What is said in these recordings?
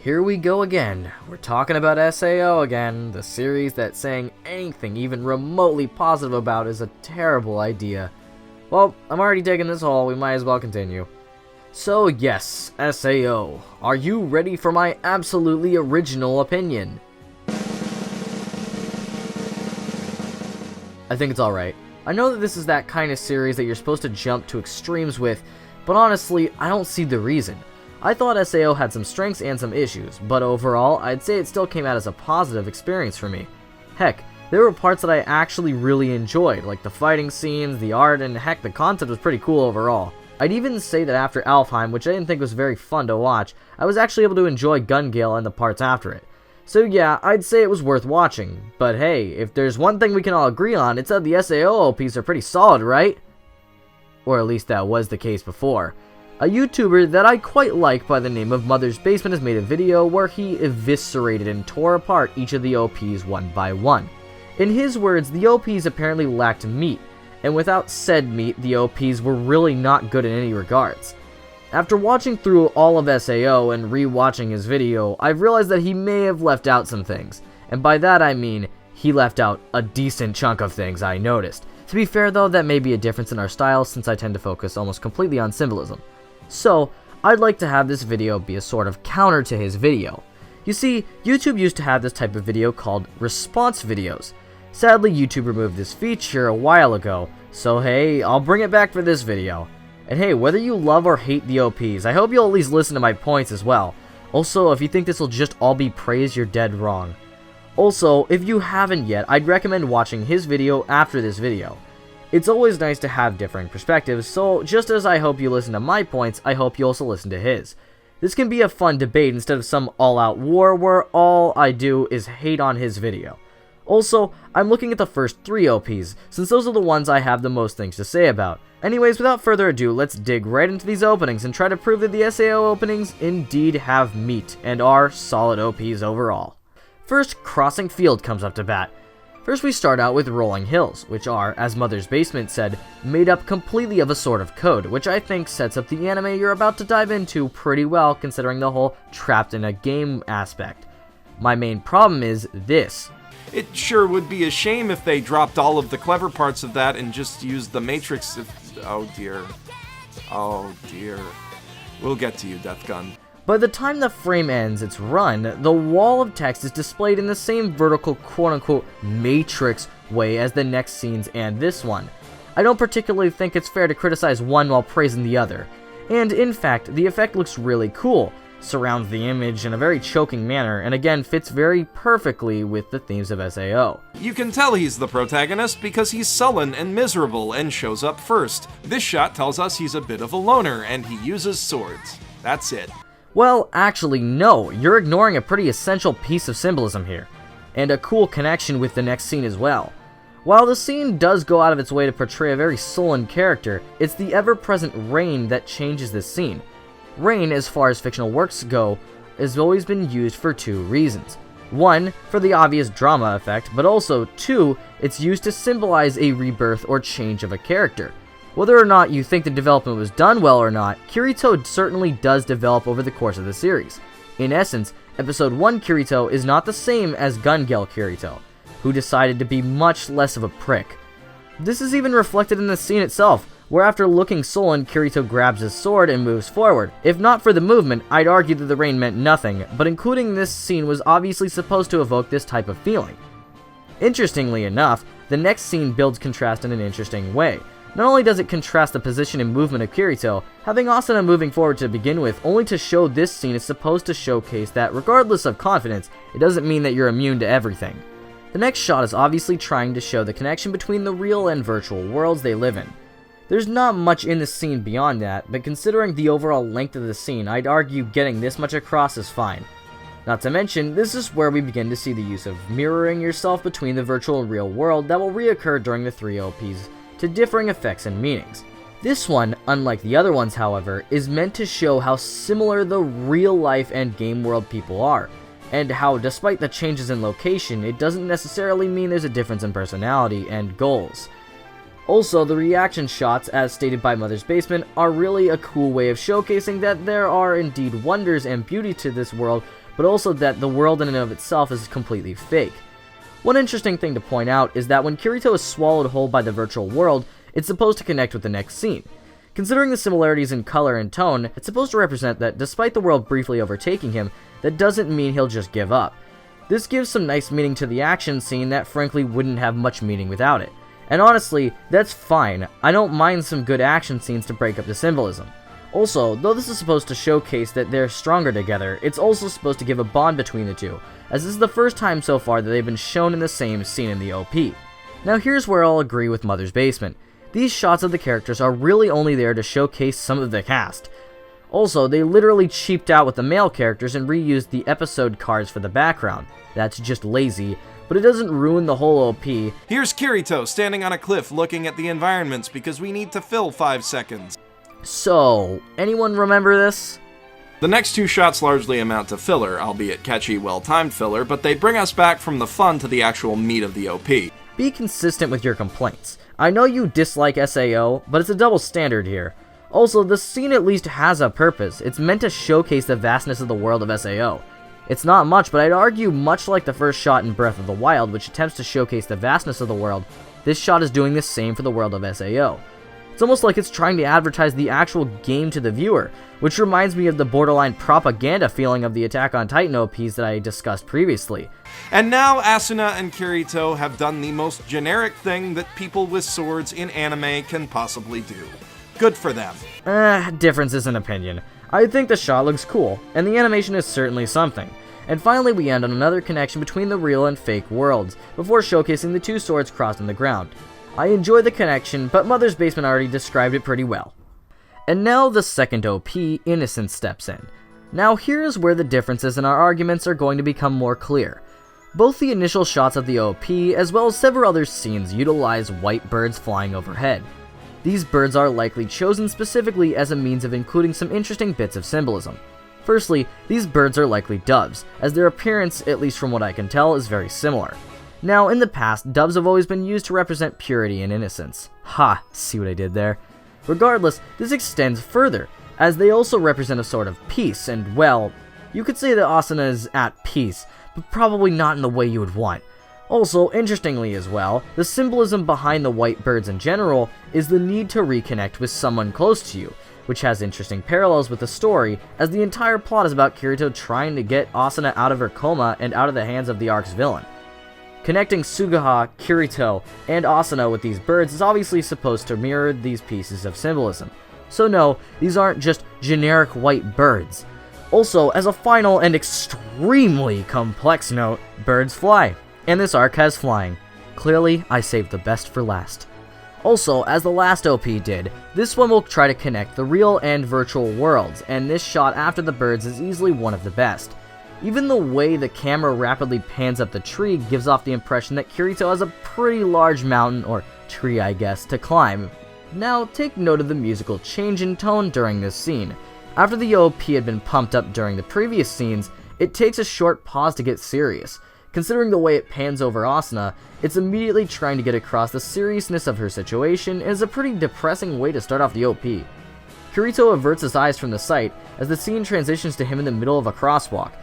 here we go again. We're talking about SAO again, the series that saying anything even remotely positive about is a terrible idea. Well, I'm already digging this hole, we might as well continue. So yes, SAO, are you ready for my absolutely original opinion? I think it's alright. I know that this is that kind of series that you're supposed to jump to extremes with, but honestly, I don't see the reason. I thought SAO had some strengths and some issues, but overall, I'd say it still came out as a positive experience for me. Heck, there were parts that I actually really enjoyed, like the fighting scenes, the art, and heck, the concept was pretty cool overall. I'd even say that after Alfheim, which I didn't think was very fun to watch, I was actually able to enjoy Gun Gale and the parts after it. So yeah, I'd say it was worth watching, but hey, if there's one thing we can all agree on, it's that the SAO OPs are pretty solid, right? Or at least that was the case before. A YouTuber that I quite like by the name of Mother's Basement has made a video where he eviscerated and tore apart each of the OPs one by one. In his words, the OPs apparently lacked meat, and without said meat, the OPs were really not good in any regards. After watching through all of SAO and re-watching his video, I've realized that he may have left out some things, and by that I mean, he left out a decent chunk of things I noticed. To be fair though, that may be a difference in our styles since I tend to focus almost completely on symbolism. So, I'd like to have this video be a sort of counter to his video. You see, YouTube used to have this type of video called response videos. Sadly, YouTube removed this feature a while ago, so hey, I'll bring it back for this video. And hey, whether you love or hate the OPs, I hope you'll at least listen to my points as well. Also, if you think this will just all be praise, you're dead wrong. Also, if you haven't yet, I'd recommend watching his video after this video. It's always nice to have differing perspectives, so just as I hope you listen to my points, I hope you also listen to his. This can be a fun debate instead of some all-out war where all I do is hate on his video. Also, I'm looking at the first 3 OPs, since those are the ones I have the most things to say about. Anyways, without further ado, let's dig right into these openings and try to prove that the SAO openings indeed have meat and are solid OPs overall. First, Crossing Field comes up to bat. First we start out with Rolling Hills, which are, as Mother's Basement said, made up completely of a sort of code, which I think sets up the anime you're about to dive into pretty well considering the whole trapped in a game aspect. My main problem is this. It sure would be a shame if they dropped all of the clever parts of that and just used the Matrix oh dear. Oh dear. We'll get to you, Death Gun. By the time the frame ends its run, the wall of text is displayed in the same vertical quote-unquote matrix way as the next scenes and this one. I don't particularly think it's fair to criticize one while praising the other. And in fact, the effect looks really cool, surrounds the image in a very choking manner, and again fits very perfectly with the themes of SAO. You can tell he's the protagonist because he's sullen and miserable and shows up first. This shot tells us he's a bit of a loner and he uses swords. That's it. Well, actually no, you're ignoring a pretty essential piece of symbolism here, and a cool connection with the next scene as well. While the scene does go out of its way to portray a very sullen character, it's the ever-present rain that changes this scene. Rain, as far as fictional works go, has always been used for 2 reasons. 1, for the obvious drama effect, but also 2, it's used to symbolize a rebirth or change of a character. Whether or not you think the development was done well or not, Kirito certainly does develop over the course of the series. In essence, Episode 1 Kirito is not the same as Gun Gale Kirito, who decided to be much less of a prick. This is even reflected in the scene itself, where after looking sullen, Kirito grabs his sword and moves forward. If not for the movement, I'd argue that the rain meant nothing, but including this scene was obviously supposed to evoke this type of feeling. Interestingly enough, the next scene builds contrast in an interesting way. Not only does it contrast the position and movement of Kirito, having Asuna moving forward to begin with, only to show this scene is supposed to showcase that regardless of confidence, it doesn't mean that you're immune to everything. The next shot is obviously trying to show the connection between the real and virtual worlds they live in. There's not much in the scene beyond that, but considering the overall length of the scene, I'd argue getting this much across is fine. Not to mention, this is where we begin to see the use of mirroring yourself between the virtual and real world that will reoccur during the 3 OPs to differing effects and meanings. This one, unlike the other ones however, is meant to show how similar the real life and game world people are, and how despite the changes in location, it doesn't necessarily mean there's a difference in personality and goals. Also, the reaction shots, as stated by Mother's Basement, are really a cool way of showcasing that there are indeed wonders and beauty to this world, but also that the world in and of itself is completely fake. One interesting thing to point out is that when Kirito is swallowed whole by the virtual world, it's supposed to connect with the next scene. Considering the similarities in color and tone, it's supposed to represent that despite the world briefly overtaking him, that doesn't mean he'll just give up. This gives some nice meaning to the action scene that frankly wouldn't have much meaning without it. And honestly, that's fine. I don't mind some good action scenes to break up the symbolism. Also, though this is supposed to showcase that they're stronger together, it's also supposed to give a bond between the two, as this is the first time so far that they've been shown in the same scene in the OP. Now here's where I'll agree with Mother's Basement. These shots of the characters are really only there to showcase some of the cast. Also, they literally cheaped out with the male characters and reused the episode cards for the background. That's just lazy, but it doesn't ruin the whole OP. Here's Kirito standing on a cliff looking at the environments because we need to fill 5 seconds. So, anyone remember this? The next 2 shots largely amount to filler, albeit catchy, well-timed filler, but they bring us back from the fun to the actual meat of the OP. Be consistent with your complaints. I know you dislike SAO, but it's a double standard here. Also, the scene at least has a purpose. It's meant to showcase the vastness of the world of SAO. It's not much, but I'd argue much like the first shot in Breath of the Wild, which attempts to showcase the vastness of the world, this shot is doing the same for the world of SAO. It's almost like it's trying to advertise the actual game to the viewer, which reminds me of the borderline propaganda feeling of the Attack on Titan OPs that I discussed previously. And now Asuna and Kirito have done the most generic thing that people with swords in anime can possibly do. Good for them. Differences in opinion. I think the shot looks cool, and the animation is certainly something. And finally we end on another connection between the real and fake worlds, before showcasing the 2 swords crossed on the ground. I enjoy the connection, but Mother's Basement already described it pretty well. And now the second OP, Innocence, steps in. Now here's where the differences in our arguments are going to become more clear. Both the initial shots of the OP, as well as several other scenes, utilize white birds flying overhead. These birds are likely chosen specifically as a means of including some interesting bits of symbolism. Firstly, these birds are likely doves, as their appearance, at least from what I can tell, is very similar. Now, in the past, doves have always been used to represent purity and innocence. Ha, see what I did there? Regardless, this extends further, as they also represent a sort of peace, and well, you could say that Asuna is at peace, but probably not in the way you would want. Also, interestingly as well, the symbolism behind the white birds in general is the need to reconnect with someone close to you, which has interesting parallels with the story, as the entire plot is about Kirito trying to get Asuna out of her coma and out of the hands of the arc's villain. Connecting Suguha, Kirito, and Asuna with these birds is obviously supposed to mirror these pieces of symbolism. So no, these aren't just generic white birds. Also, as a final and extremely complex note, birds fly. And this arc has flying. Clearly, I saved the best for last. Also, as the last OP did, this one will try to connect the real and virtual worlds, and this shot after the birds is easily one of the best. Even the way the camera rapidly pans up the tree gives off the impression that Kirito has a pretty large mountain, or tree I guess, to climb. Now, take note of the musical change in tone during this scene. After the OP had been pumped up during the previous scenes, it takes a short pause to get serious. Considering the way it pans over Asuna, it's immediately trying to get across the seriousness of her situation and is a pretty depressing way to start off the OP. Kirito averts his eyes from the sight as the scene transitions to him in the middle of a crosswalk.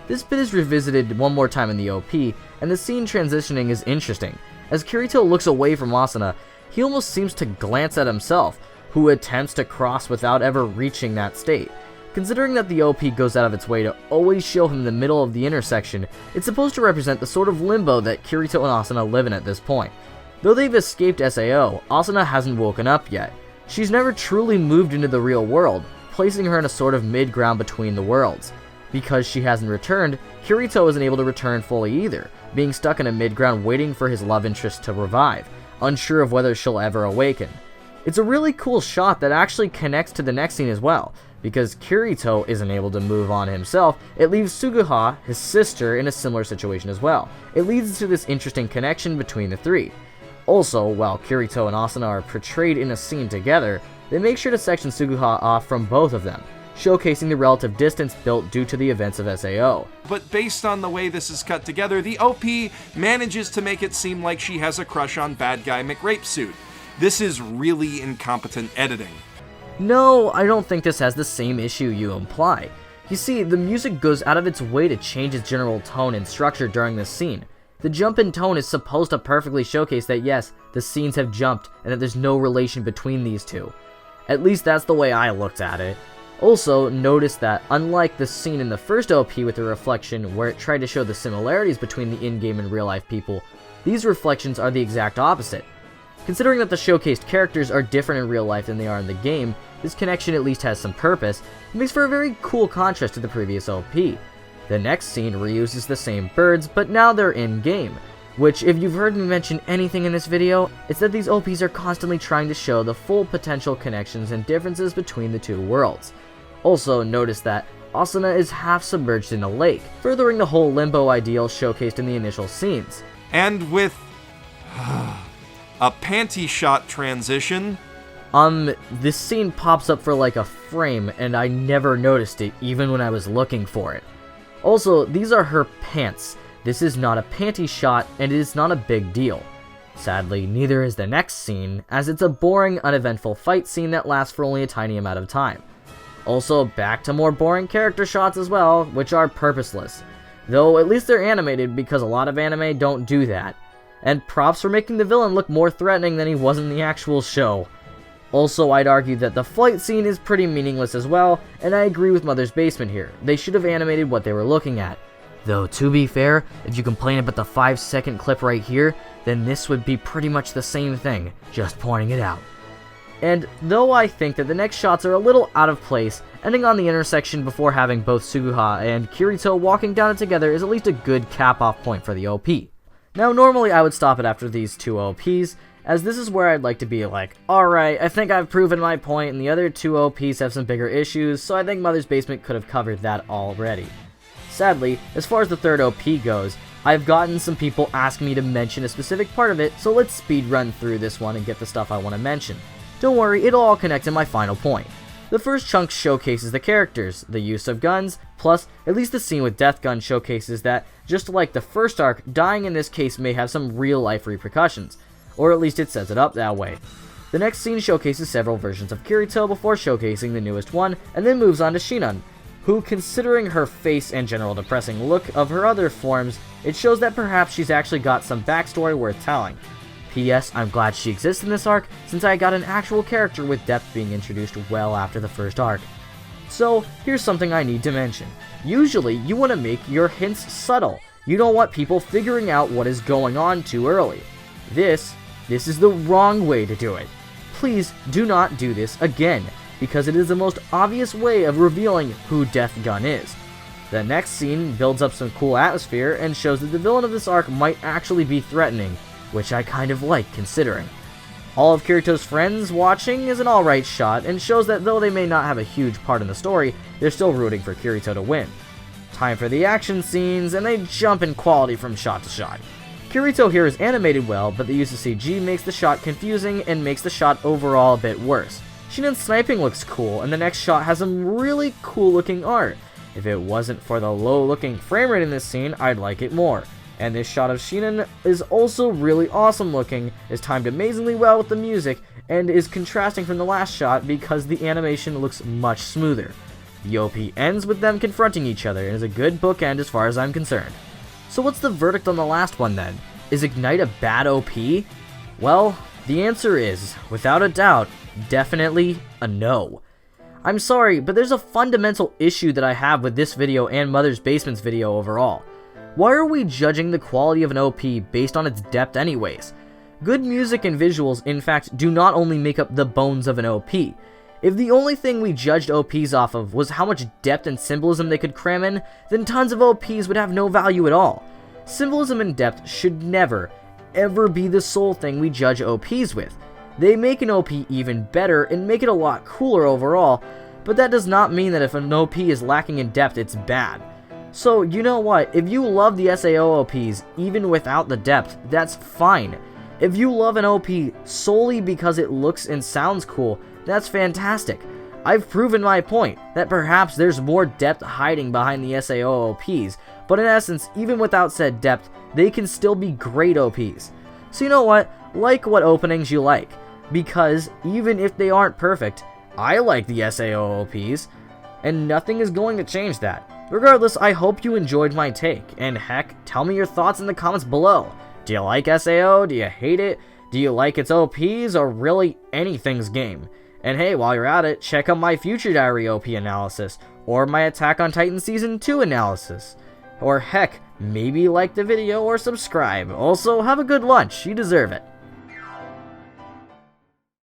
This bit is revisited one more time in the OP, and the scene transitioning is interesting. As Kirito looks away from Asuna, he almost seems to glance at himself, who attempts to cross without ever reaching that state. Considering that the OP goes out of its way to always show him the middle of the intersection, it's supposed to represent the sort of limbo that Kirito and Asuna live in at this point. Though they've escaped SAO, Asuna hasn't woken up yet. She's never truly moved into the real world, placing her in a sort of mid-ground between the worlds. Because she hasn't returned, Kirito isn't able to return fully either, being stuck in a mid-ground waiting for his love interest to revive, unsure of whether she'll ever awaken. It's a really cool shot that actually connects to the next scene as well. Because Kirito isn't able to move on himself, it leaves Suguha, his sister, in a similar situation as well. It leads to this interesting connection between the three. Also, while Kirito and Asuna are portrayed in a scene together, they make sure to section Suguha off from both of them, showcasing the relative distance built due to the events of SAO. But based on the way this is cut together, the OP manages to make it seem like she has a crush on bad guy McRapesuit. This is really incompetent editing. No, I don't think this has the same issue you imply. You see, the music goes out of its way to change its general tone and structure during this scene. The jump in tone is supposed to perfectly showcase that yes, the scenes have jumped and that there's no relation between these two. At least that's the way I looked at it. Also, notice that unlike the scene in the first OP with the reflection where it tried to show the similarities between the in-game and real-life people, these reflections are the exact opposite. Considering that the showcased characters are different in real life than they are in the game, this connection at least has some purpose, and makes for a very cool contrast to the previous OP. The next scene reuses the same birds, but now they're in-game, which if you've heard me mention anything in this video, it's that these OPs are constantly trying to show the full potential connections and differences between the two worlds. Also, notice that Asuna is half submerged in a lake, furthering the whole limbo ideal showcased in the initial scenes. And with a panty shot transition. This scene pops up for like a frame, and I never noticed it, even when I was looking for it. Also, these are her pants. This is not a panty shot, and it is not a big deal. Sadly, neither is the next scene, as it's a boring, uneventful fight scene that lasts for only a tiny amount of time. Also, back to more boring character shots as well, which are purposeless. Though, at least they're animated, because a lot of anime don't do that. And props for making the villain look more threatening than he was in the actual show. Also, I'd argue that the flight scene is pretty meaningless as well, and I agree with Mother's Basement here. They should have animated what they were looking at. Though, to be fair, if you complain about the 5-second clip right here, then this would be pretty much the same thing, just pointing it out. And though I think that the next shots are a little out of place, ending on the intersection before having both Suguha and Kirito walking down it together is at least a good cap-off point for the OP. Now, normally I would stop it after these two OPs, as this is where I'd like to be like, alright, I think I've proven my point, and the other two OPs have some bigger issues, so I think Mother's Basement could have covered that already. Sadly, as far as the third OP goes, I've gotten some people asking me to mention a specific part of it, so let's speed run through this one and get the stuff I want to mention. Don't worry, it'll all connect in my final point. The first chunk showcases the characters, the use of guns, plus at least the scene with Death Gun showcases that, just like the first arc, dying in this case may have some real-life repercussions, or at least it sets it up that way. The next scene showcases several versions of Kirito before showcasing the newest one, and then moves on to Shinon, who, considering her face and general depressing look of her other forms, it shows that perhaps she's actually got some backstory worth telling. P.S. I'm glad she exists in this arc, since I got an actual character with depth being introduced well after the first arc. So, here's something I need to mention. Usually, you want to make your hints subtle. You don't want people figuring out what is going on too early. This is the wrong way to do it. Please do not do this again, because it is the most obvious way of revealing who Death Gun is. The next scene builds up some cool atmosphere and shows that the villain of this arc might actually be threatening, which I kind of like considering. All of Kirito's friends watching is an alright shot and shows that though they may not have a huge part in the story, they're still rooting for Kirito to win. Time for the action scenes, and they jump in quality from shot to shot. Kirito here is animated well, but the use of CG makes the shot confusing and makes the shot overall a bit worse. Shinon's sniping looks cool, and the next shot has some really cool looking art. If it wasn't for the low looking frame rate in this scene, I'd like it more. And this shot of Shinon is also really awesome looking, is timed amazingly well with the music, and is contrasting from the last shot because the animation looks much smoother. The OP ends with them confronting each other and is a good bookend as far as I'm concerned. So what's the verdict on the last one then? Is Ignite a bad OP? Well, the answer is, without a doubt, definitely a no. I'm sorry, but there's a fundamental issue that I have with this video and Mother's Basement's video overall. Why are we judging the quality of an OP based on its depth anyways? Good music and visuals, in fact, do not only make up the bones of an OP. If the only thing we judged OPs off of was how much depth and symbolism they could cram in, then tons of OPs would have no value at all. Symbolism and depth should never, ever be the sole thing we judge OPs with. They make an OP even better and make it a lot cooler overall, but that does not mean that if an OP is lacking in depth, it's bad. So, you know what, if you love the SAO OPs even without the depth, that's fine. If you love an OP solely because it looks and sounds cool, that's fantastic. I've proven my point, that perhaps there's more depth hiding behind the SAO OPs, but in essence, even without said depth, they can still be great OPs. So you know what, like openings you like. because even if they aren't perfect, I like the SAO OPs, and nothing is going to change that. Regardless, I hope you enjoyed my take, and heck, tell me your thoughts in the comments below. Do you like SAO? Do you hate it? Do you like its OPs, or really anything's game? And hey, while you're at it, check out my Future Diary OP analysis, or my Attack on Titan Season 2 analysis. Or heck, maybe like the video or subscribe. Also, have a good lunch, you deserve it.